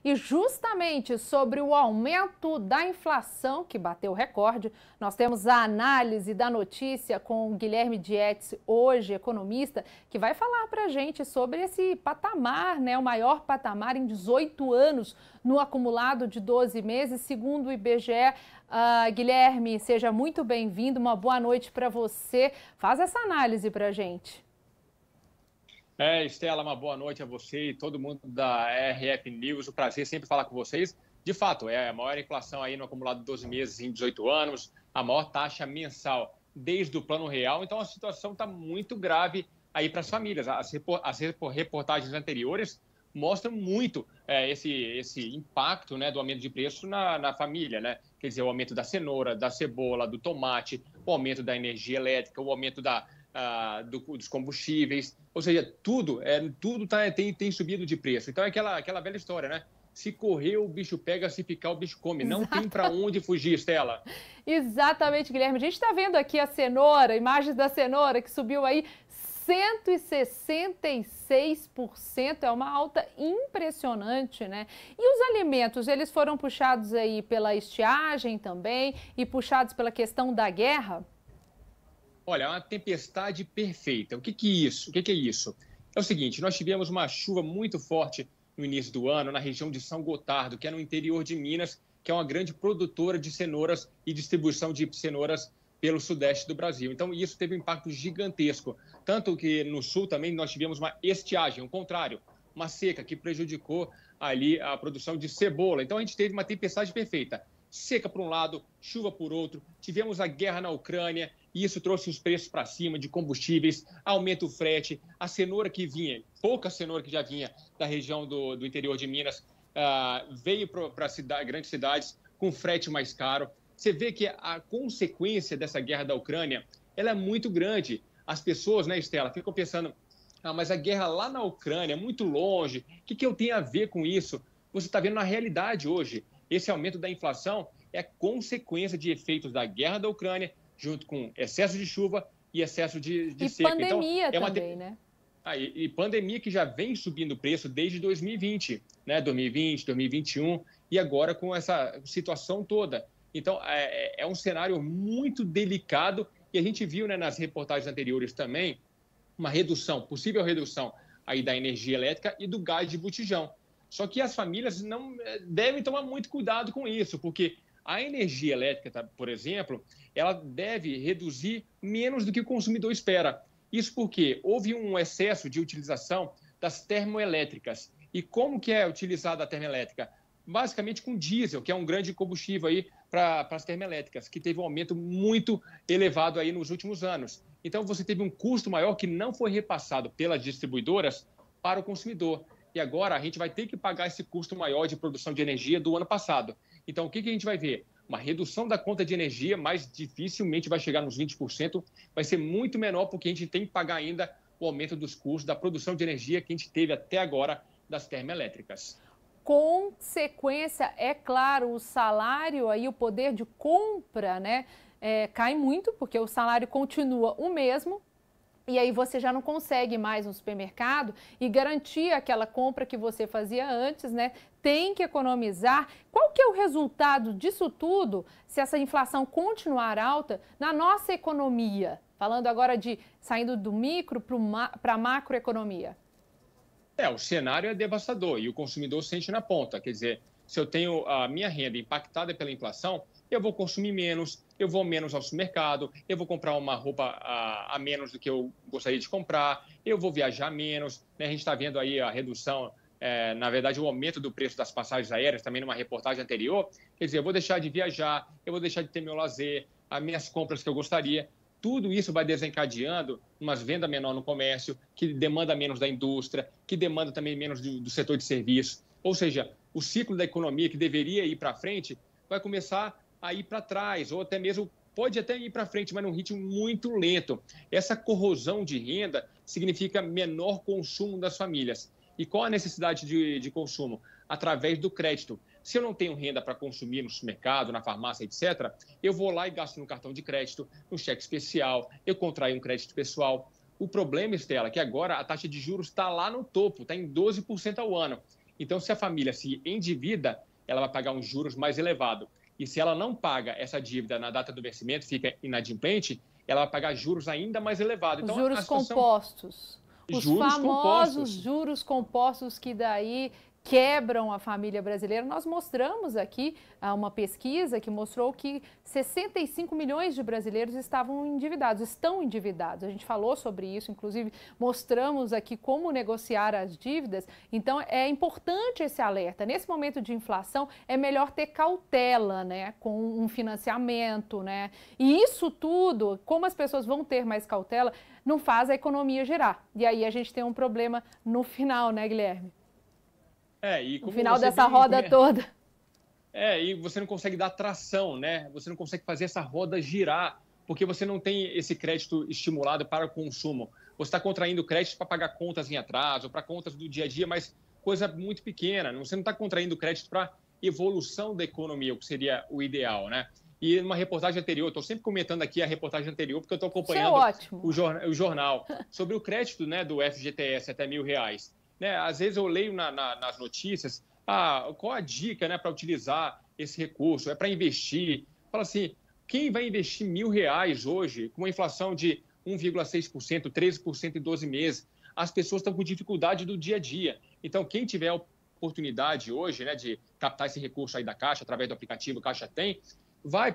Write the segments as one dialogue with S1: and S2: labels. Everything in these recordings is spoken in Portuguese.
S1: E justamente sobre o aumento da inflação, que bateu recorde, nós temos a análise da notícia com o Guilherme Dietz, hoje economista, que vai falar para a gente sobre esse patamar, né, o maior patamar em 18 anos no acumulado de 12 meses, segundo o IBGE. Guilherme, seja muito bem-vindo, uma boa noite para você. Faz essa análise para a gente.
S2: Estela, uma boa noite a você e todo mundo da RF News. O prazer sempre falar com vocês. De fato, é a maior inflação aí no acumulado de 12 meses em 18 anos, a maior taxa mensal desde o Plano Real. Então, a situação está muito grave aí para as famílias. As reportagens anteriores mostram muito esse impacto, né, do aumento de preço na família, né? Quer dizer, o aumento da cenoura, da cebola, do tomate, o aumento da energia elétrica, o aumento dos combustíveis, ou seja, tudo tem subido de preço. Então é aquela velha história, né? Se correr, o bicho pega, se ficar, o bicho come. Não tem para onde fugir, Estela.
S1: Exatamente, Guilherme. A gente está vendo aqui a cenoura, imagens da cenoura que subiu aí 166%, é uma alta impressionante, né? E os alimentos, eles foram puxados aí pela estiagem também e puxados pela questão da guerra?
S2: Olha, é uma tempestade perfeita. O que é isso? É o seguinte, nós tivemos uma chuva muito forte no início do ano na região de São Gotardo, que é no interior de Minas, que é uma grande produtora de cenouras e distribuição de cenouras pelo sudeste do Brasil. Então, isso teve um impacto gigantesco. Tanto que no sul também nós tivemos uma estiagem, o contrário, uma seca que prejudicou ali a produção de cebola. Então, a gente teve uma tempestade perfeita. Seca por um lado, chuva por outro. Tivemos a guerra na Ucrânia e isso trouxe os preços para cima de combustíveis, aumenta o frete. A cenoura que vinha, pouca cenoura que já vinha da região do interior de Minas, veio para grandes cidades com frete mais caro. Você vê que a consequência dessa guerra da Ucrânia ela é muito grande. As pessoas, né, Estela, ficam pensando, mas a guerra lá na Ucrânia é muito longe, o que eu tenho a ver com isso? Você está vendo na realidade hoje. Esse aumento da inflação é consequência de efeitos da guerra da Ucrânia, junto com excesso de chuva e excesso de seca.
S1: Pandemia então, também, né?
S2: E pandemia que já vem subindo o preço desde 2020, né? 2020, 2021, e agora com essa situação toda. Então, é um cenário muito delicado e a gente viu, né, nas reportagens anteriores também uma possível redução aí da energia elétrica e do gás de botijão. Só que as famílias não devem tomar muito cuidado com isso, porque a energia elétrica, por exemplo, ela deve reduzir menos do que o consumidor espera. Isso porque houve um excesso de utilização das termoelétricas. E como que é utilizada a termoelétrica? Basicamente com diesel, que é um grande combustível aí para as termoelétricas, que teve um aumento muito elevado aí nos últimos anos. Então você teve um custo maior que não foi repassado pelas distribuidoras para o consumidor. E agora a gente vai ter que pagar esse custo maior de produção de energia do ano passado. Então, o que a gente vai ver? Uma redução da conta de energia, mas dificilmente vai chegar nos 20%, vai ser muito menor porque a gente tem que pagar ainda o aumento dos custos da produção de energia que a gente teve até agora das termoelétricas.
S1: Consequência, é claro, o salário aí, o poder de compra, né, cai muito, porque o salário continua o mesmo. E aí você já não consegue mais no supermercado e garantir aquela compra que você fazia antes, né? Tem que economizar. Qual que é o resultado disso tudo, se essa inflação continuar alta, na nossa economia? Falando agora de saindo do micro para a macroeconomia.
S2: O cenário é devastador e o consumidor sente na ponta. Quer dizer, se eu tenho a minha renda impactada pela inflação, eu vou consumir menos, eu vou menos ao supermercado, eu vou comprar uma roupa a menos do que eu gostaria de comprar, eu vou viajar menos, né? A gente está vendo aí a redução, na verdade, o aumento do preço das passagens aéreas, também numa reportagem anterior. Quer dizer, eu vou deixar de viajar, eu vou deixar de ter meu lazer, as minhas compras que eu gostaria. Tudo isso vai desencadeando uma venda menor no comércio, que demanda menos da indústria, que demanda também menos do setor de serviços. Ou seja, o ciclo da economia que deveria ir para frente vai começar a ir para trás, ou até mesmo pode até ir para frente, mas num ritmo muito lento. Essa corrosão de renda significa menor consumo das famílias. E qual a necessidade de consumo? Através do crédito. Se eu não tenho renda para consumir no supermercado, na farmácia, etc., eu vou lá e gasto no cartão de crédito, no cheque especial, eu contraio um crédito pessoal. O problema, Estela, é que agora a taxa de juros está lá no topo, está em 12% ao ano. Então, se a família se endivida, ela vai pagar um juros mais elevado. E se ela não paga essa dívida na data do vencimento, fica inadimplente, ela vai pagar juros ainda mais elevados.
S1: Os
S2: Então,
S1: juros
S2: a situação...
S1: compostos. Os
S2: Juros
S1: famosos
S2: compostos.
S1: juros compostos que daí quebram a família brasileira. Nós mostramos aqui uma pesquisa que mostrou que 65 milhões de brasileiros estão endividados. A gente falou sobre isso, inclusive mostramos aqui como negociar as dívidas. Então é importante esse alerta. Nesse momento de inflação é melhor ter cautela, né, com um financiamento, né? E isso tudo, como as pessoas vão ter mais cautela, não faz a economia girar. E aí a gente tem um problema no final, né, Guilherme?
S2: E como
S1: no final dessa roda toda.
S2: E você não consegue dar tração, né? Você não consegue fazer essa roda girar, porque você não tem esse crédito estimulado para o consumo. Você está contraindo crédito para pagar contas em atraso, para contas do dia a dia, mas coisa muito pequena. Você não está contraindo crédito para evolução da economia, o que seria o ideal, né? E numa reportagem anterior, estou sempre comentando aqui a reportagem anterior, porque eu estou acompanhando o jornal sobre o crédito, né, do FGTS até R$1.000. Né? Às vezes eu leio nas notícias, qual a dica, né, para utilizar esse recurso? É para investir? Fala assim, quem vai investir R$1.000 hoje com uma inflação de 1,6%, 13% em 12 meses? As pessoas estão com dificuldade do dia a dia. Então, quem tiver a oportunidade hoje, né, de captar esse recurso aí da Caixa, através do aplicativo Caixa Tem,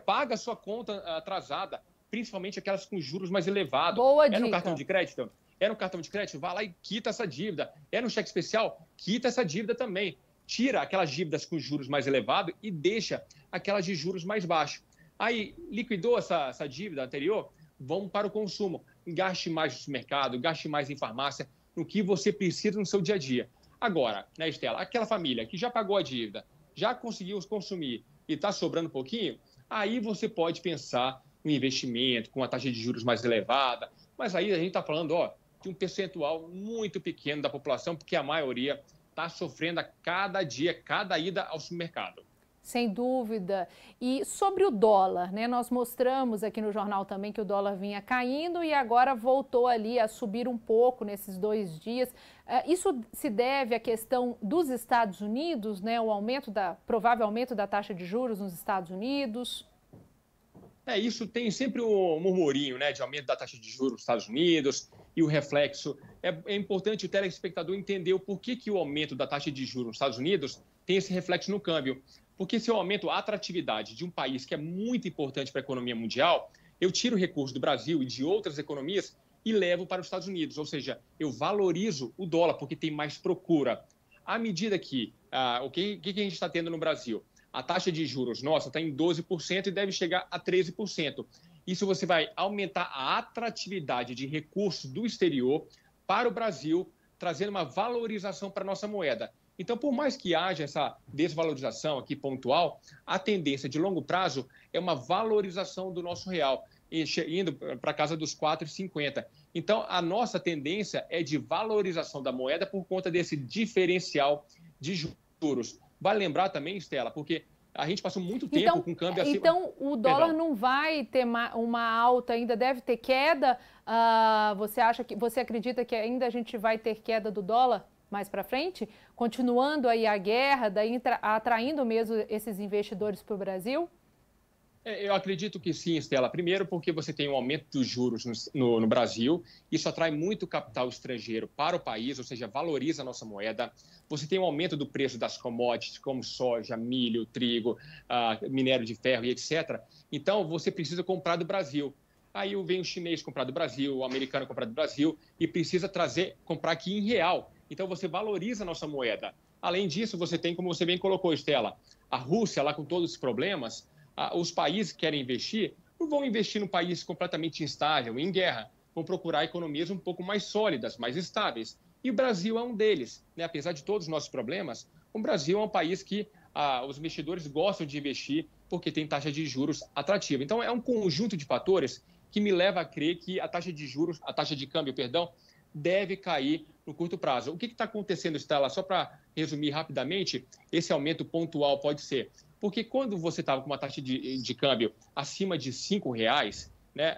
S2: paga a sua conta atrasada, principalmente aquelas com juros mais elevados.
S1: Boa dica.
S2: No cartão de crédito? É no cartão de crédito? Vai lá e quita essa dívida. É no cheque especial? Quita essa dívida também. Tira aquelas dívidas com juros mais elevados e deixa aquelas de juros mais baixos. Aí, liquidou essa dívida anterior? Vamos para o consumo. Gaste mais no supermercado, gaste mais em farmácia, no que você precisa no seu dia a dia. Agora, né, Estela, aquela família que já pagou a dívida, já conseguiu consumir e está sobrando um pouquinho, aí você pode pensar em investimento com a taxa de juros mais elevada. Mas aí a gente está falando, de um percentual muito pequeno da população, porque a maioria está sofrendo a cada dia, cada ida ao supermercado.
S1: Sem dúvida. E sobre o dólar, né? Nós mostramos aqui no jornal também que o dólar vinha caindo e agora voltou ali a subir um pouco nesses 2 dias. Isso se deve à questão dos Estados Unidos, né? O provável aumento da taxa de juros nos Estados Unidos?
S2: Isso tem sempre um murmurinho, né, de aumento da taxa de juros nos Estados Unidos e o reflexo. É importante o telespectador entender o porquê que o aumento da taxa de juros nos Estados Unidos tem esse reflexo no câmbio. Porque se eu aumento a atratividade de um país que é muito importante para a economia mundial, eu tiro recursos do Brasil e de outras economias e levo para os Estados Unidos. Ou seja, eu valorizo o dólar porque tem mais procura. À medida que o que a gente está tendo no Brasil? A taxa de juros nossa está em 12% e deve chegar a 13%. Isso você vai aumentar a atratividade de recursos do exterior para o Brasil, trazendo uma valorização para a nossa moeda. Então, por mais que haja essa desvalorização aqui pontual, a tendência de longo prazo é uma valorização do nosso real, indo para a casa dos 4,50. Então, a nossa tendência é de valorização da moeda por conta desse diferencial de juros. Vale lembrar também, Estela, porque a gente passou muito tempo com câmbio acima...
S1: Então, o dólar não vai ter uma alta ainda, deve ter queda? Você acredita que ainda a gente vai ter queda do dólar mais para frente? Continuando aí a guerra, daí atraindo mesmo esses investidores para o Brasil?
S2: Eu acredito que sim, Estela. Primeiro, porque você tem um aumento dos juros no Brasil. Isso atrai muito capital estrangeiro para o país, ou seja, valoriza a nossa moeda. Você tem um aumento do preço das commodities, como soja, milho, trigo, minério de ferro e etc. Então, você precisa comprar do Brasil. Aí vem o chinês comprar do Brasil, o americano comprar do Brasil e precisa comprar aqui em real. Então, você valoriza a nossa moeda. Além disso, você tem, como você bem colocou, Estela, a Rússia lá com todos os problemas. Os países que querem investir não vão investir num país completamente instável, em guerra. Vão procurar economias um pouco mais sólidas, mais estáveis. E o Brasil é um deles, né? Apesar de todos os nossos problemas, o Brasil é um país que os investidores gostam de investir porque tem taxa de juros atrativa. Então, é um conjunto de fatores que me leva a crer que a taxa de câmbio, deve cair no curto prazo. O que está acontecendo, Estela? Só para resumir rapidamente, esse aumento pontual pode ser... Porque quando você estava com uma taxa de câmbio acima de R$5, né,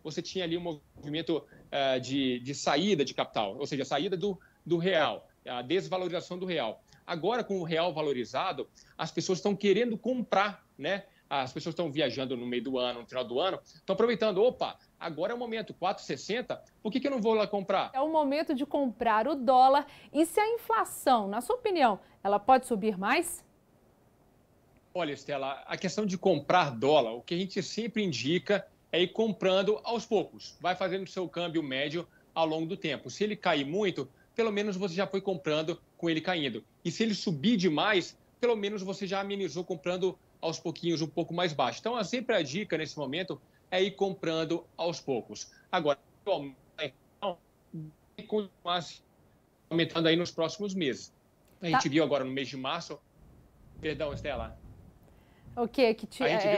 S2: você tinha ali um movimento de saída de capital, ou seja, a saída do real, a desvalorização do real. Agora, com o real valorizado, as pessoas estão querendo comprar, né? As pessoas estão viajando no meio do ano, no final do ano, estão aproveitando. Opa, agora é o momento, 4,60, por que eu não vou lá comprar?
S1: É o momento de comprar o dólar. E se a inflação, na sua opinião, ela pode subir mais?
S2: Olha, Estela, a questão de comprar dólar, o que a gente sempre indica é ir comprando aos poucos. Vai fazendo o seu câmbio médio ao longo do tempo. Se ele cair muito, pelo menos você já foi comprando com ele caindo. E se ele subir demais, pelo menos você já amenizou comprando aos pouquinhos, um pouco mais baixo. Então, sempre a dica nesse momento é ir comprando aos poucos. Agora, vai continuar aumentando aí nos próximos meses. A gente viu agora no mês de março. Perdão, Estela.
S1: O quê?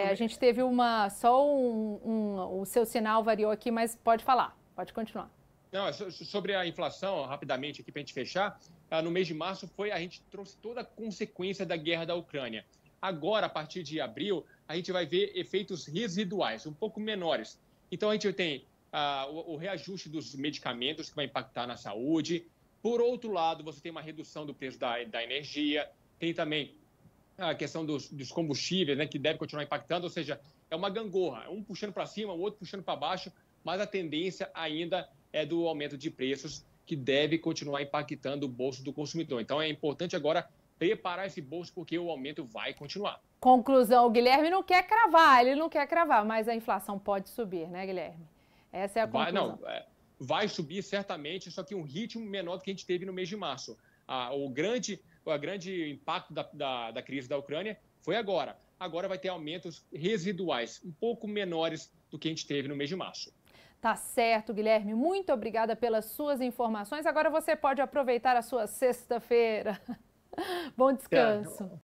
S1: A gente teve o seu sinal variou aqui, mas pode falar, pode continuar.
S2: Não, sobre a inflação, rapidamente aqui para a gente fechar, no mês de março a gente trouxe toda a consequência da guerra da Ucrânia. Agora, a partir de abril, a gente vai ver efeitos residuais, um pouco menores. Então, a gente tem o reajuste dos medicamentos que vai impactar na saúde. Por outro lado, você tem uma redução do preço da energia, tem também a questão dos combustíveis, né, que deve continuar impactando, ou seja, é uma gangorra, um puxando para cima, o outro puxando para baixo, mas a tendência ainda é do aumento de preços, que deve continuar impactando o bolso do consumidor. Então, é importante agora preparar esse bolso, porque o aumento vai continuar.
S1: Conclusão, o Guilherme não quer cravar, ele não quer cravar, mas a inflação pode subir, né, Guilherme? Essa é a conclusão.
S2: Vai subir certamente, só que um ritmo menor do que a gente teve no mês de março. O grande impacto da crise da Ucrânia foi agora. Agora vai ter aumentos residuais, um pouco menores do que a gente teve no mês de março.
S1: Tá certo, Guilherme. Muito obrigada pelas suas informações. Agora você pode aproveitar a sua sexta-feira. Bom descanso.